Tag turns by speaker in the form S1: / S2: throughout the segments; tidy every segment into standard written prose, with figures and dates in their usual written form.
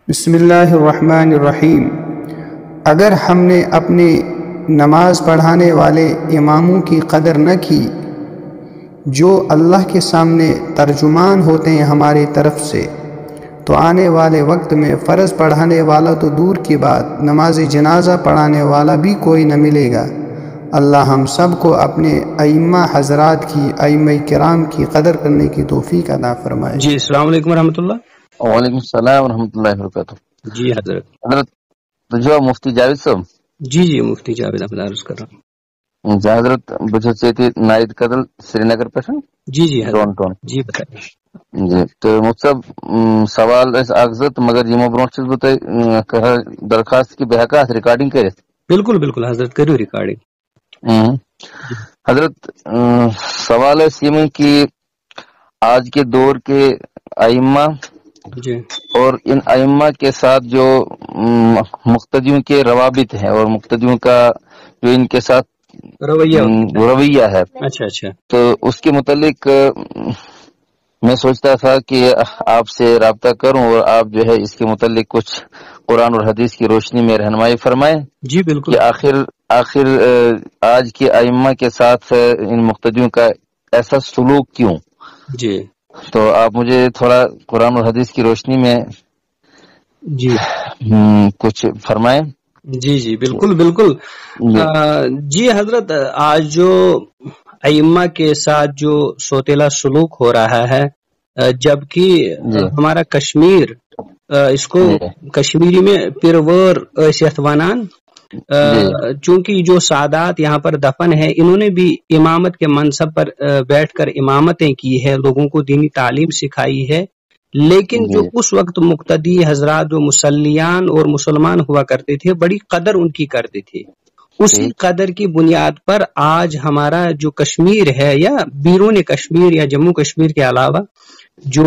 S1: بسم اللہ الرحمن الرحیم۔ اگر ہم نے اپنے نماز پڑھانے والے اماموں کی قدر نہ کی جو اللہ کے سامنے ترجمان ہوتے ہیں ہماری طرف سے، تو آنے والے وقت میں فرض پڑھانے والا تو دور کی بات، نماز جنازہ پڑھانے والا بھی کوئی نہ ملے گا۔ اللہ ہم سب کو اپنے ائمہ حضرات کی، ائمہ کرام کی قدر کرنے کی توفیق عطا فرمائے۔
S2: جی السلام علیکم ورحمۃ اللہ۔
S3: وعلیکم السلام ورحمۃ اللہ وبرکاتہ۔
S2: جی حضرت
S3: جو مفتی جاوید صاحب
S2: جی مفتی جاوید احمد عرض کر رہا ہوں۔
S3: حضرت بچے نائد قدل سری نگر پہ
S2: جی حضرت جی بتائیے۔
S3: جی تو مفتی صاحب سوال اغزت مگر یمو برونٹ بتائی درخواست کی بحقات ریکارڈنگ کرے۔
S2: بالکل بالکل حضرت کریو ریکارڈنگ۔
S3: حضرت سوال ہے سیمن کی آج کے دور کے ائمہ
S2: جی
S3: اور ان ائمہ کے ساتھ جو مقتدیوں کے روابط ہیں اور مقتدیوں کا جو ان کے ساتھ رویہ ہے،
S2: اچھا
S3: تو اس کے متعلق میں سوچتا تھا کہ آپ سے رابطہ کروں اور آپ جو ہے اس کے متعلق کچھ قرآن اور حدیث کی روشنی میں رہنمائی فرمائیں۔
S2: جی بالکل۔
S3: کہ آخر آج کے ائمہ کے ساتھ ان مقتدیوں کا ایسا سلوک کیوں؟
S2: جی
S3: تو آپ مجھے تھوڑا قرآن اور حدیث کی روشنی میں
S2: جی
S3: کچھ فرمائیں۔
S2: جی بالکل۔ جی حضرت، آج جو ائمہ کے ساتھ جو سوتیلا سلوک ہو رہا ہے، جبکہ ہمارا کشمیر اس کو کشمیری میں پرور ایسیت وانان، چونکہ جو سادات یہاں پر دفن ہے انہوں نے بھی امامت کے منصب پر بیٹھ کر امامتیں کی ہے، لوگوں کو دینی تعلیم سکھائی ہے، لیکن جو اس وقت مقتدی حضرات جو مسلیان اور مسلمان ہوا کرتے تھے بڑی قدر ان کی کرتے تھے۔ اسی قدر کی بنیاد پر آج ہمارا جو کشمیر ہے یا بیرون کشمیر یا جموں کشمیر کے علاوہ جو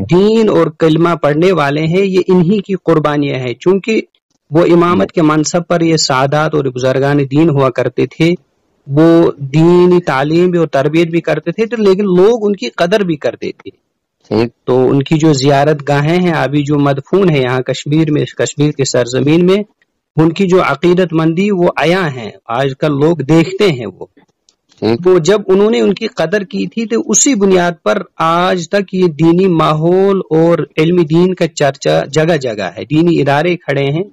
S2: دین اور کلمہ پڑھنے والے ہیں یہ انہی کی قربانیاں ہیں، چونکہ وہ امامت کے منصب پر یہ سادات اور بزرگان دین ہوا کرتے تھے، وہ دینی تعلیم بھی اور تربیت بھی کرتے تھے، لیکن لوگ ان کی قدر بھی کرتے تھے۔ تو ان کی جو زیارت گاہیں ہیں ابھی جو مدفون ہے یہاں کشمیر میں، کشمیر کے سرزمین میں، ان کی جو عقیدت مندی وہ عیاں ہیں، آج کل لوگ دیکھتے ہیں۔ وہ جب انہوں نے ان کی قدر کی تھی تو اسی بنیاد پر آج تک یہ دینی ماحول اور علمی دین کا چرچا جگہ جگہ ہے، دینی ادارے کھڑے ہیں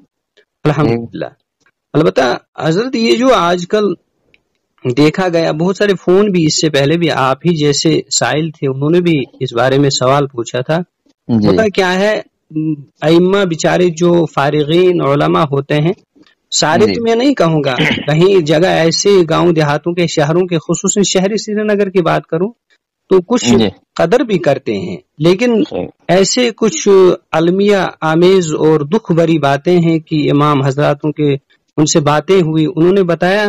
S2: الحمدللہ۔ البتہ حضرت یہ جو آج کل دیکھا گیا، بہت سارے فون بھی اس سے پہلے بھی آپ ہی جیسے سائل تھے انہوں نے بھی اس بارے میں سوال پوچھا تھا، ہوتا کیا ہے ائمہ بیچارے جو فارغین علماء ہوتے ہیں سارے تو میں نہیں کہوں گا، کہیں جگہ ایسے گاؤں دیہاتوں کے شہروں کے خصوصاً شہری سری نگر کی بات کروں تو کچھ قدر بھی کرتے ہیں، لیکن ایسے کچھ المیہ آمیز اور دکھ بری باتیں ہیں کہ امام حضراتوں کے ان سے باتیں ہوئی، انہوں نے بتایا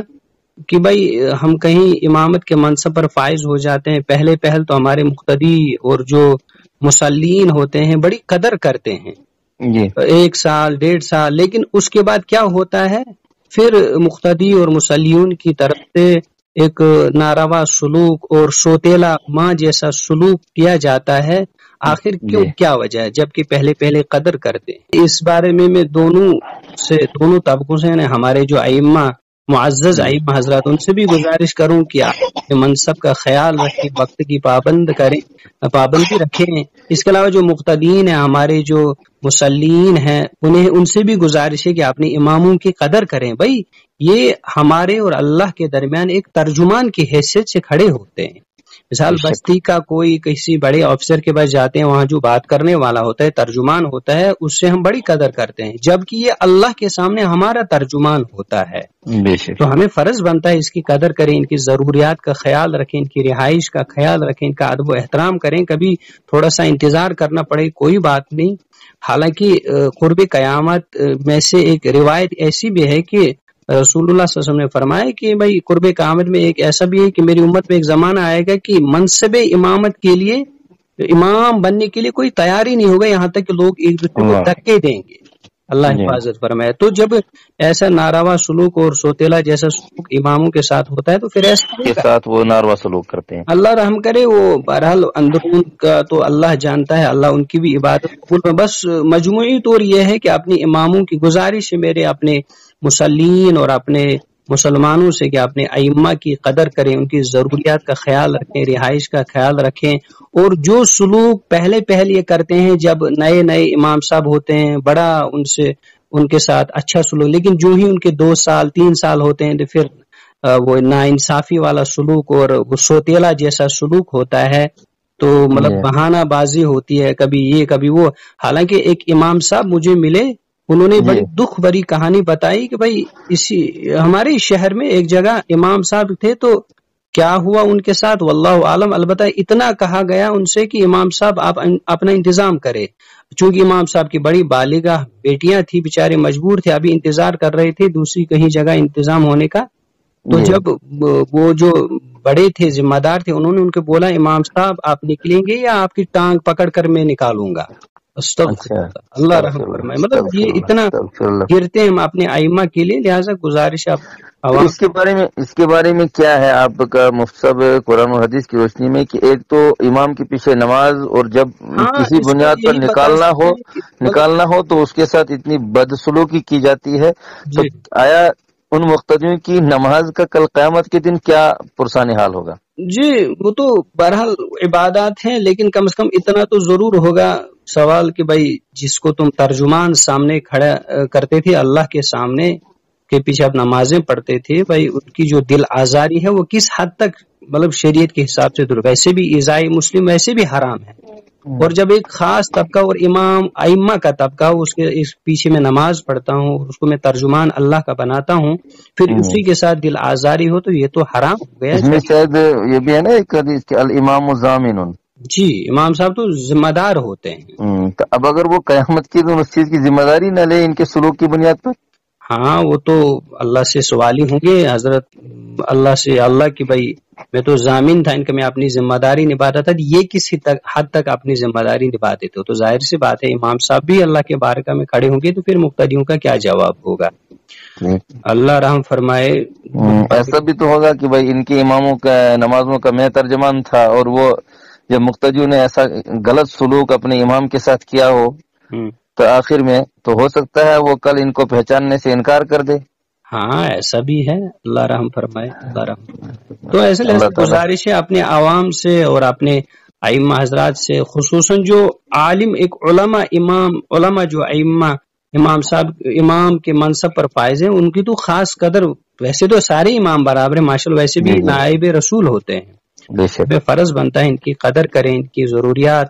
S2: کہ بھائی ہم کہیں امامت کے منصب پر فائز ہو جاتے ہیں، پہل تو ہمارے مقتدی اور جو مسلین ہوتے ہیں بڑی قدر کرتے ہیں، 1 سال 1.5 سال، لیکن اس کے بعد کیا ہوتا ہے پھر مقتدی اور مسلیون کی طرف سے ایک ناروا سلوک اور سوتیلا ماں جیسا سلوک کیا جاتا ہے۔ آخر کیوں، کیا وجہ ہے جبکہ پہلے قدر کرتے ہیں؟ اس بارے میں دونوں طبقوں سے یعنی ہمارے جو ائمہ معزز ائمہ حضرات ان سے بھی گزارش کروں کہ آپ منصب کا خیال رکھیں، وقت کی پابندی رکھیں۔ اس کے علاوہ جو مقتدین ہیں ہمارے جو مسلین ہیں ان سے بھی گزارش ہے کہ اپنے اماموں کی قدر کریں، بھائی یہ ہمارے اور اللہ کے درمیان ایک ترجمان کی حیثیت سے کھڑے ہوتے ہیں۔ مثال بستی کا کوئی کسی بڑے آفیسر کے پاس جاتے ہیں، وہاں جو بات کرنے والا ہوتا ہے ترجمان ہوتا ہے، اس سے ہم بڑی قدر کرتے ہیں، جبکہ یہ اللہ کے سامنے ہمارا ترجمان ہوتا ہے۔ تو ہمیں فرض بنتا ہے اس کی قدر کریں، ان کی ضروریات کا خیال رکھیں، ان کی رہائش کا خیال رکھیں، ان کا ادب و احترام کریں، کبھی تھوڑا سا انتظار کرنا پڑے کوئی بات نہیں۔ حالانکہ قرب قیامت میں سے ایک روایت ایسی بھی ہے کہ رسول اللہ صلی اللہ علیہ وسلم نے فرمایا کہ بھائی قرب قیامت میں ایک ایسا بھی ہے کہ میری امت میں ایک زمانہ آئے گا کہ منصب امامت کے لیے، امام بننے کے لیے کوئی تیاری نہیں ہوگا، یہاں تک کہ لوگ ایک دوسرے کو دھکے دیں گے، اللہ حفاظت فرمائے۔ تو جب ایسا ناروا سلوک اور سوتیلا جیسا سلوک اماموں کے ساتھ ہوتا ہے تو پھر ایسا
S3: کے ساتھ وہ ناروا سلوک کرتے ہیں،
S2: اللہ رحم کرے۔ وہ بہرحال اندرون کا تو اللہ جانتا ہے، اللہ ان کی بھی عبادت قبول میں۔ بس مجموعی طور یہ ہے کہ اپنی اماموں کی گزارش ہے میرے اپنے مسلمین اور اپنے مسلمانوں سے کہ اپنے ائمہ کی قدر کریں، ان کی ضروریات کا خیال رکھیں، رہائش کا خیال رکھیں، اور جو سلوک پہلے یہ کرتے ہیں جب نئے نئے امام صاحب ہوتے ہیں، بڑا ان کے ساتھ اچھا سلوک، لیکن جو ہی ان کے 2 سال 3 سال ہوتے ہیں تو پھر وہ ناانصافی والا سلوک اور وہ سوتیلا جیسا سلوک ہوتا ہے، تو مطلب بہانہ بازی ہوتی ہے، کبھی یہ کبھی وہ۔ حالانکہ ایک امام صاحب مجھے ملے، انہوں نے بڑی دکھ بھری کہانی بتائی کہ بھائی ہمارے شہر میں ایک جگہ امام صاحب تھے، تو کیا ہوا ان کے ساتھ واللہ عالم، البتہ اتنا کہا گیا ان سے کہ امام صاحب آپ اپنا انتظام کرے، چونکہ امام صاحب کی بڑی بالغہ بیٹیاں تھی، بیچارے مجبور تھے، ابھی انتظار کر رہے تھے دوسری کہیں جگہ انتظام ہونے کا۔ تو جب وہ جو بڑے تھے ذمہ دار تھے، انہوں نے ان کو بولا امام صاحب آپ نکلیں گے یا آپ کی ٹانگ پکڑ کر میں نکالوں گا؟ اللہ رحم فرمائے۔ مطلب یہ اتنا گرتے ہیں ہم اپنے ائمہ کے لیے، لہٰذا گزارش آپ
S3: اس کے بارے میں کیا ہے آپ کا مفتی صاحب قرآن و حدیث کی روشنی میں، کہ ایک تو امام کے پیچھے نماز، اور جب کسی بنیاد پر نکالنا ہو تو اس کے ساتھ اتنی بدسلوکی کی جاتی ہے، تو آیا ان مقتدیوں کی نماز کا کل قیامت کے دن کیا پرسان حال ہوگا؟
S2: جی وہ تو بہرحال عبادات ہیں، لیکن کم سے کم اتنا تو ضرور ہوگا سوال کہ بھائی جس کو تم ترجمان سامنے کھڑا کرتے تھے اللہ کے سامنے کے پیچھے آپ نمازیں پڑھتے تھے، بھائی ان کی جو دل آزاری ہے وہ کس حد تک مطلب شریعت کے حساب سے درست، ویسے بھی ایذاء مسلم ویسے بھی حرام ہے، اور جب ایک خاص طبقہ اور امام ائمہ کا طبقہ اس کے پیچھے میں نماز پڑھتا ہوں اور اس کو میں ترجمان اللہ کا بناتا ہوں، پھر اسی کے ساتھ دل آزاری ہو تو یہ تو حرام ہو گیا۔
S3: اس میں شاید یہ بھی ہے نا ایک حدیث کہ الامام ضامن،
S2: جی امام صاحب تو ذمہ دار ہوتے ہیں۔
S3: تو اب اگر وہ قیامت کی دن اس چیز کی ذمہ داری نہ لے ان کے سلوک کی بنیاد پر،
S2: ہاں وہ تو اللہ سے سوالی ہوں گے حضرت، اللہ کی بھائی میں تو ضامن تھا ان کا، میں اپنی ذمہ داری نبھاتا تھا، یہ کس حد تک اپنی ذمہ داری نبھاتے تھے؟ تو ظاہر سی بات ہے امام صاحب بھی اللہ کے بارگاہ میں کھڑے ہوں گے تو پھر مقتدیوں کا کیا جواب ہوگا؟ اللہ رحم فرمائے۔
S3: ایسا بھی تو ہوگا کہ بھائی ان کے اماموں کا نمازوں کا میں ترجمان تھا، اور وہ جب مقتدیوں نے ایسا غلط سلوک اپنے امام کے ساتھ کیا ہو تو آخر میں تو ہو سکتا ہے وہ کل ان کو پہچاننے سے انکار کر دے۔
S2: ہاں ایسا بھی ہے، اللہ رحم فرمائے، اللہ رحم فرمائے۔ تو ایسے گزارش ہے اپنے عوام سے اور اپنے ائمہ حضرات سے، خصوصاً جو عالم ایک علماء جو ائمہ امام صاحب امام کے منصب پر فائز ہیں، ان کی تو خاص قدر، ویسے تو سارے امام برابر ہیں ماشاءاللہ، ویسے بھی نائب رسول ہوتے ہیں، بے فرض بنتا ہے ان کی قدر کریں، ان کی ضروریات،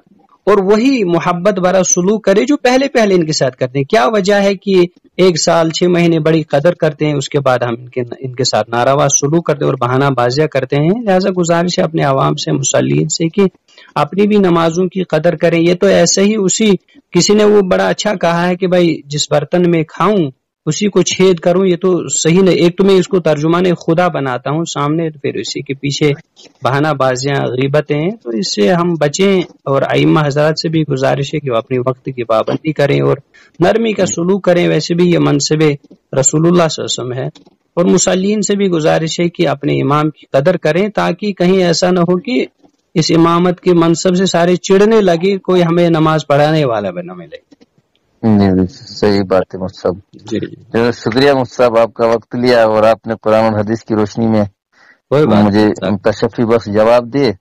S2: اور وہی محبت بھرا سلوک کرے جو پہلے ان کے ساتھ کرتے ہیں۔ کیا وجہ ہے کہ 1 سال 6 مہینے بڑی قدر کرتے ہیں، اس کے بعد ہم ان کے ساتھ ناروا سلوک کرتے ہیں اور بہانہ بازیاں کرتے ہیں؟ لہٰذا گزارش ہے اپنے عوام سے، مسلمین سے، کہ اپنی بھی نمازوں کی قدر کریں۔ یہ تو ایسے ہی کسی نے وہ بڑا اچھا کہا ہے کہ بھائی جس برتن میں کھاؤں اسی کو چھید کروں، یہ تو صحیح نہیں۔ ایک تو میں اس کو ترجمان خدا بناتا ہوں سامنے، پھر اسی کے پیچھے بہانہ بازیاں غیبتیں، تو اس سے ہم بچیں۔ اور ائمہ حضرات سے بھی گزارش ہے کہ وہ اپنے وقت کی پابندی کریں اور نرمی کا سلوک کریں، ویسے بھی یہ منصب رسول اللہ صلی اللہ علیہ وسلم ہے۔ اور مسلمین سے بھی گزارش ہے کہ اپنے امام کی قدر کریں، تاکہ کہیں ایسا نہ ہو کہ اس امامت کے منصب سے سارے چڑھنے لگے، کوئی ہمیں نماز پڑھانے والا بھی نہ ملے۔
S3: صحیح بات ہے مفتی صاحب۔
S2: جی
S3: شکریہ مفتی صاحب، آپ کا وقت لیا اور آپ نے قرآن اور حدیث کی روشنی میں مجھے تشفی بخش جواب دیے۔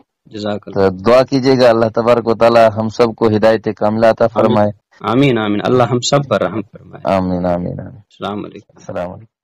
S3: تو دعا کیجیے گا اللہ تبارک و تعالی ہم سب کو ہدایت کاملہ عطا فرمائے۔
S2: آمین آمین، اللہ ہم سب پر رحم فرمائے۔
S3: آمین آمین آمین۔
S2: السلام علیکم۔
S3: السلام علیکم۔